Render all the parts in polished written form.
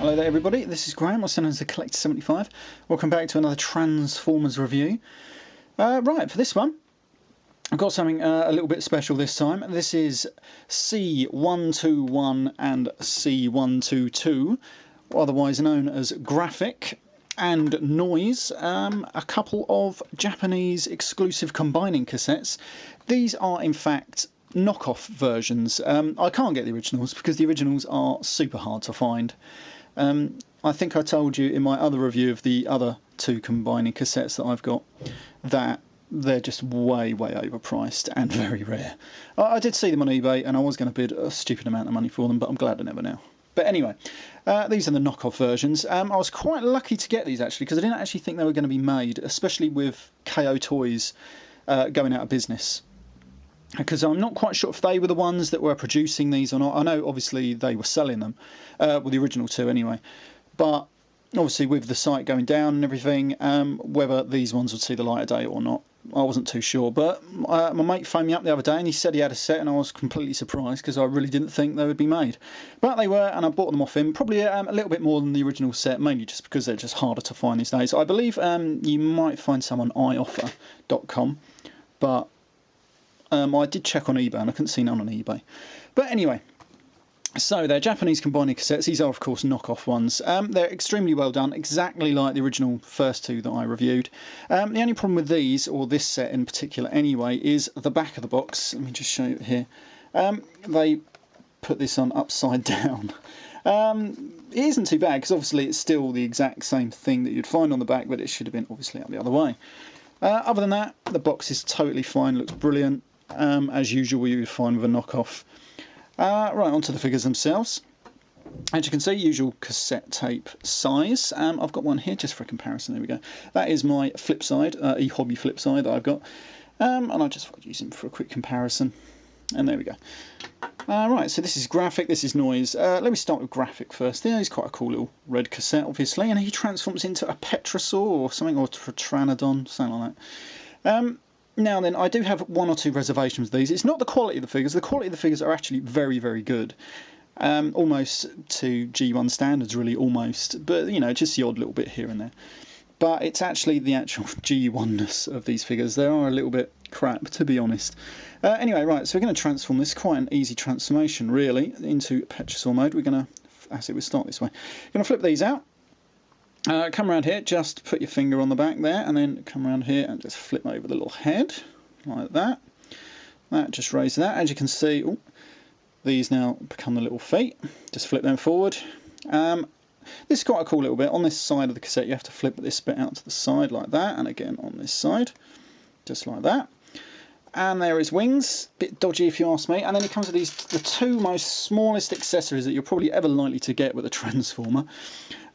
Hello there everybody, this is Graham, also known as the Collector 75. Welcome back to another Transformers review. Right, for this one, I've got something a little bit special this time. This is C-121 and C-122, otherwise known as Graphic and Noizu, a couple of Japanese exclusive combining cassettes. These are in fact knockoff versions. I can't get the originals because the originals are super hard to find. I think I told you in my other review of the other two combining cassettes that I've got that they're just way overpriced and very rare. I did see them on eBay and I was going to bid a stupid amount of money for them, but I'm glad I never now. But anyway, these are the knockoff versions. I was quite lucky to get these actually because I didn't actually think they were going to be made, especially with KO Toys going out of business. Because I'm not quite sure if they were the ones that were producing these or not. I know obviously they were selling them, well the original two anyway, but obviously with the site going down and everything, whether these ones would see the light of day or not, I wasn't too sure. But my mate phoned me up the other day and he said he had a set, and I was completely surprised because I really didn't think they would be made. But they were, and I bought them off him, probably a little bit more than the original set, mainly just because they're just harder to find these days. I believe you might find some on ioffer.com, but I did check on eBay and I couldn't see none on eBay. But anyway, so they're Japanese combining cassettes. These are of course knockoff ones. They're extremely well done, exactly like the original first two that I reviewed. The only problem with these, or this set in particular anyway, is the back of the box. Let me just show you it here. They put this on upside down. It isn't too bad because obviously it's still the exact same thing that you'd find on the back, but it should have been obviously out the other way. Other than that, the box is totally fine, looks brilliant. As usual you would find with a knockoff. Right, onto the figures themselves. As you can see, usual cassette tape size. I've got one here just for a comparison. There we go. That is my flip side, e-hobby flip side that I've got. And I just thought I'd use him for a quick comparison. And there we go. Right, so this is Graphic, this is Noizu. Let me start with Graphic first. There, he's quite a cool little red cassette, obviously, and he transforms into a Petrosaur or something, or Pteranodon, something like that. Now then, I do have one or two reservations with these. It's not the quality of the figures. The quality of the figures are actually very good. Almost to G1 standards, really, almost. But, you know, just the odd little bit here and there. But it's actually the actual G1-ness of these figures. They are a little bit crap, to be honest. Anyway, right, so we're going to transform this, quite an easy transformation, really, into Petrosaur mode. We're going to, as it would start this way. We're going to flip these out. Come around here, just put your finger on the back there, and then come around here and just flip over the little head, like that. That just raises that. As you can see, ooh, these now become the little feet. Just flip them forward. This is quite a cool little bit. On this side of the cassette, you have to flip this bit out to the side like that, and again on this side, just like that. And there is wings, bit dodgy if you ask me. And then it comes with these, the two most smallest accessories that you're probably ever likely to get with a Transformer,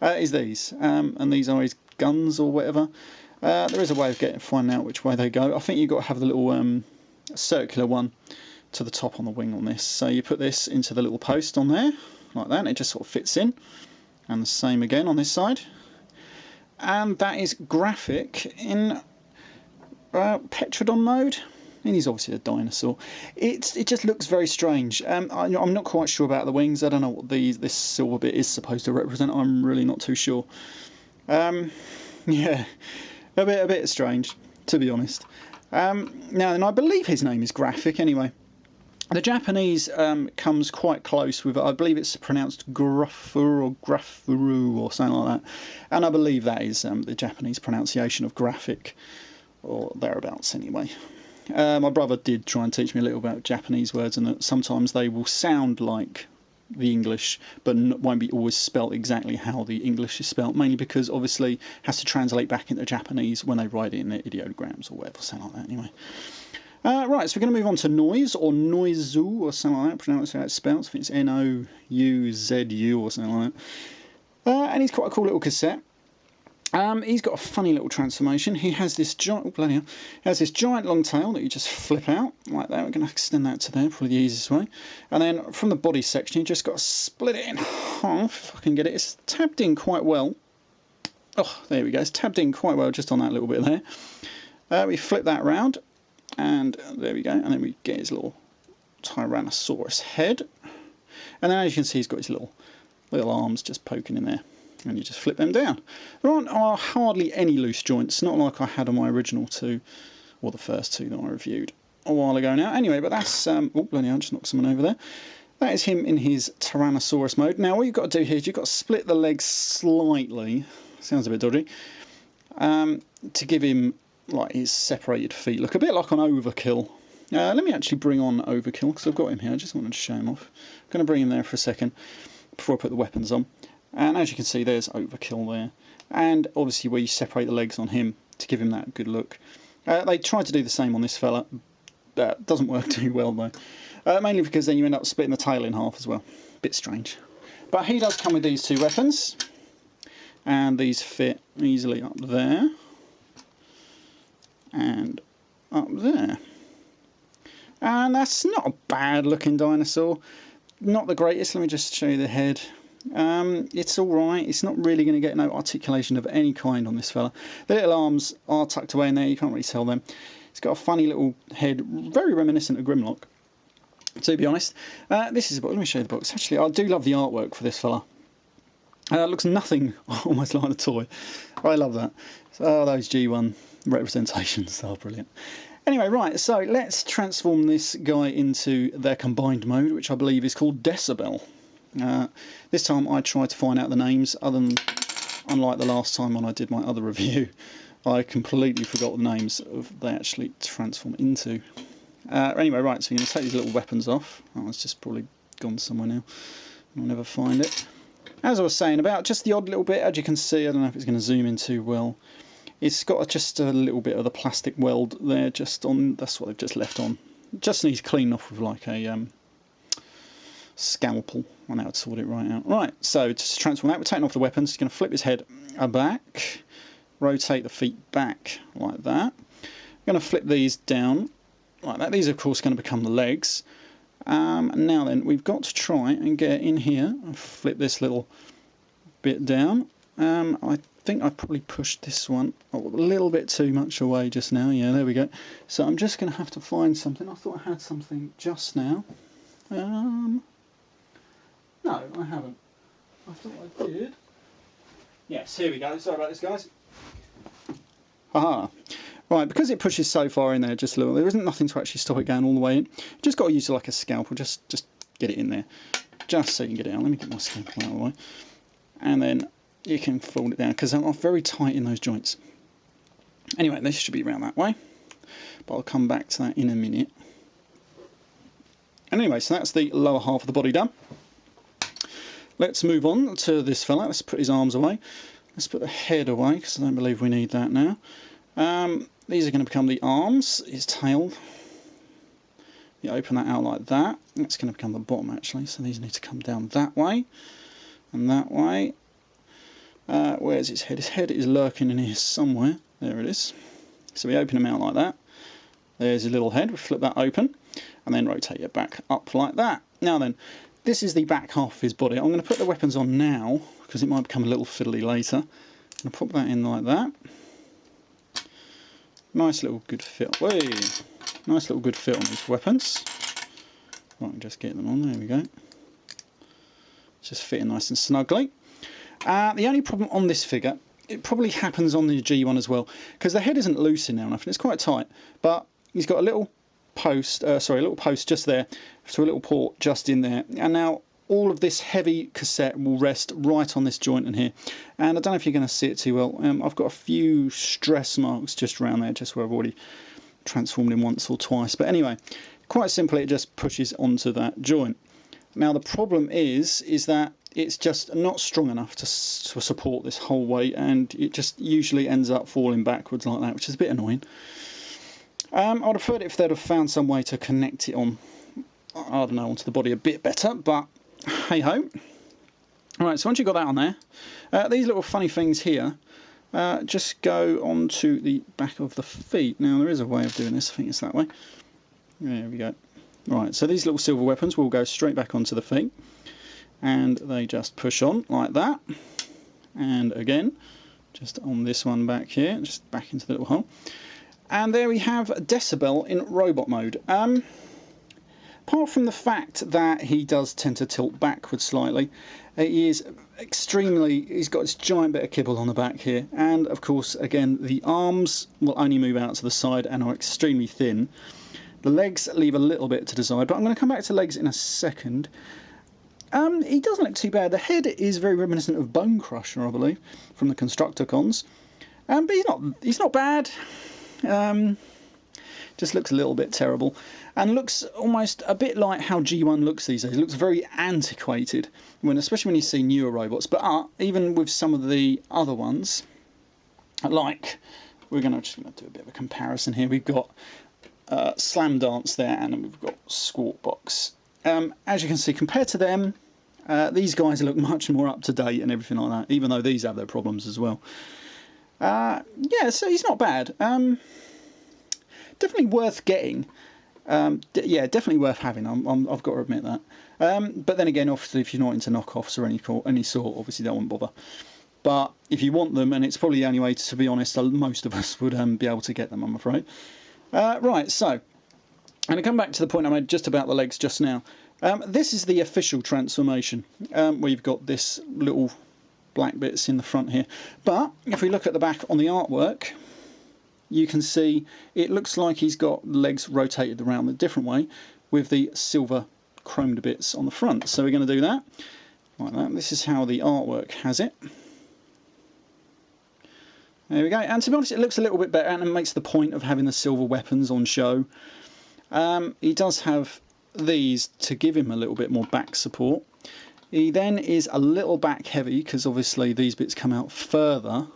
is these. And these are his guns or whatever. There is a way of finding out which way they go. I think you've got to have the little circular one to the top on the wing on this. So you put this into the little post on there, like that, and it just sort of fits in. And the same again on this side. And that is Graphic in Petrodon mode. And he's obviously a dinosaur. It just looks very strange. I'm not quite sure about the wings. I don't know what this silver bit is supposed to represent. I'm really not too sure. Yeah, a bit strange, to be honest. Now, and I believe his name is Graphic anyway. The Japanese comes quite close with it. I believe it's pronounced Gurafu or Grafuru or something like that. And I believe that is the Japanese pronunciation of Graphic, or thereabouts anyway. My brother did try and teach me a little about Japanese words, and that sometimes they will sound like the English, but won't be always spelt exactly how the English is spelt, mainly because obviously it has to translate back into Japanese when they write it in their ideograms or whatever, something like that anyway. Right, so we're going to move on to Noizu, or Noizu, or something like that, pronounce how it's spelled. I think it's N-O-U-Z-U or something like that. And he's quite a cool little cassette. He's got a funny little transformation. He has this giant, oh bloody hell, he has this giant long tail that you just flip out like that. We're going to extend that to there, probably the easiest way. And then from the body section, you just got to split it in half, if I can get it. It's tabbed in quite well. Oh, there we go. It's tabbed in quite well just on that little bit there. We flip that round, and there we go. And then we get his little Tyrannosaurus head. And then as you can see, he's got his little little arms just poking in there, and you just flip them down. There are hardly any loose joints, not like I had on my original two, or the first two that I reviewed a while ago now. Anyway, but that's oh bloody hell, I just knocked someone over there. That is him in his Tyrannosaurus mode. Now what you've got to do here is you've got to split the legs slightly, sounds a bit dodgy, to give him like his separated feet look a bit like on Overkill. Let me actually bring on Overkill because I've got him here. I just wanted to show him off. I'm going to bring him there for a second before I put the weapons on. And as you can see, there's Overkill there. And obviously we separate the legs on him to give him that good look. They tried to do the same on this fella. That doesn't work too well though. Mainly because then you end up splitting the tail in half as well. Bit strange. But he does come with these two weapons. And these fit easily up there. And up there. And that's not a bad looking dinosaur. Not the greatest. Let me just show you the head. It's alright. It's not really going to get no articulation of any kind on this fella. The little arms are tucked away in there. You can't really tell them. It's got a funny little head. Very reminiscent of Grimlock, to be honest. This is a book. Let me show you the books. Actually, I do love the artwork for this fella. It looks nothing almost like a toy. I love that. Oh, those G1 representations are brilliant. Anyway, right, so let's transform this guy into their combined mode, which I believe is called Decibel. This time I tried to find out the names, unlike the last time when I did my other review, I completely forgot the names of they actually transform into. Anyway, right, so you're going to take these little weapons off. Oh, it's just probably gone somewhere now. I'll never find it. As I was saying, about just the odd little bit, as you can see, I don't know if it's going to zoom in too well. It's got just a little bit of the plastic weld there, just on. That's what they've just left on. Just needs cleaning off with like a scalpel. I know how to sort it right out. Right, so to transform that, we're taking off the weapons. You're going to flip his head back, rotate the feet back like that. I'm going to flip these down like that. These are of course going to become the legs. Now then, we've got to try and get in here and flip this little bit down. I think I probably pushed this one a little bit too much away just now. Yeah, there we go. So I'm just going to have to find something. I thought I had something just now. No, I haven't. I thought I did. Yes, here we go. Sorry about this, guys. Aha. Right, because it pushes so far in there, just a little, there isn't nothing to actually stop it going all the way in. Just got to use like a scalpel, just get it in there, just so you can get it out. Let me get my scalpel out of the way, and then you can fold it down because they're very tight in those joints. Anyway, this should be around that way, but I'll come back to that in a minute. And anyway, so that's the lower half of the body done. Let's move on to this fella. Let's put his arms away. Let's put the head away because I don't believe we need that now. These are going to become the arms, his tail. You open that out like that. That's going to become the bottom actually, so these need to come down that way and that way. Where's his head? His head is lurking in here somewhere. There it is. So we open him out like that. There's his little head. We flip that open and then rotate it back up like that. Now then, this is the back half of his body. I'm going to put the weapons on now because it might become a little fiddly later. I'm going to pop that in like that. Nice little good fit. Whey! Nice little good fit on these weapons. Right, just get them on. There we go. Just fitting nice and snugly. The only problem on this figure, it probably happens on the G1 as well, because the head isn't loose in there enough, and it's quite tight. But he's got a little post, a little post just there, so a little port just in there. And now all of this heavy cassette will rest right on this joint in here. And I don't know if you're going to see it too well. I've got a few stress marks just around there, just where I've already transformed him once or twice. But anyway, quite simply, it just pushes onto that joint. Now the problem is that it's just not strong enough to support this whole weight, and it just usually ends up falling backwards like that, which is a bit annoying. I'd have preferred it if they'd have found some way to connect it on, I don't know, onto the body a bit better, but hey ho. Alright, so once you've got that on there, these little funny things here just go onto the back of the feet. Now there is a way of doing this, I think it's that way. There we go. Right, so these little silver weapons will go straight back onto the feet, and they just push on like that. And again, just on this one back here, just back into the little hole. And there we have Decibel in robot mode. Apart from the fact that he does tend to tilt backwards slightly, he is he's got this giant bit of kibble on the back here, and of course again the arms will only move out to the side and are extremely thin. The legs leave a little bit to desire, but I'm going to come back to legs in a second. He doesn't look too bad. The head is very reminiscent of Bone Crusher, I believe, from the Constructicons. But he's not bad. Just looks a little bit terrible, and looks almost a bit like how G1 looks these days. It looks very antiquated, especially when you see newer robots. But even with some of the other ones, like we're just going to do a bit of a comparison here. We've got Slam Dance there, and then we've got Squawk Box. As you can see, compared to them, these guys look much more up to date and everything like that, even though these have their problems as well. Yeah, so he's not bad. Definitely worth getting. Yeah, definitely worth having. I've got to admit that. But then again, obviously, if you're not into knockoffs or any sort, obviously that won't bother. But if you want them, and it's probably the only way, to be honest, most of us would be able to get them, I'm afraid. Right, so I'm going to come back to the point I made just about the legs just now. This is the official transformation, where you've got this little black bits in the front here. But if we look at the back on the artwork, you can see it looks like he's got legs rotated around a different way with the silver chromed bits on the front. So we're going to do that like that. This is how the artwork has it. There we go. And to be honest, it looks a little bit better, and it makes the point of having the silver weapons on show. He does have these to give him a little bit more back support. He then is a little back heavy because obviously these bits come out further,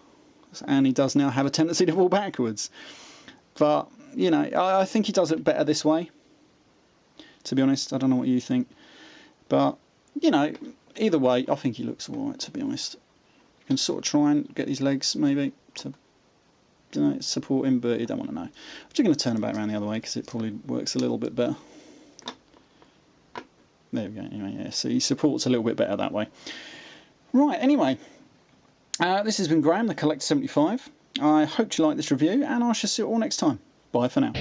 and he does now have a tendency to fall backwards. But, you know, I think he does it better this way, to be honest. I don't know what you think. But, you know, either way, I think he looks alright, to be honest. You can sort of try and get his legs, maybe, to support him, but you don't want to know. I'm just going to turn him back around the other way because it probably works a little bit better. There we go. Anyway, yeah, so he supports a little bit better that way. Right, anyway, this has been Graham, the Collector 75. I hope you liked this review, and I shall see you all next time. Bye for now.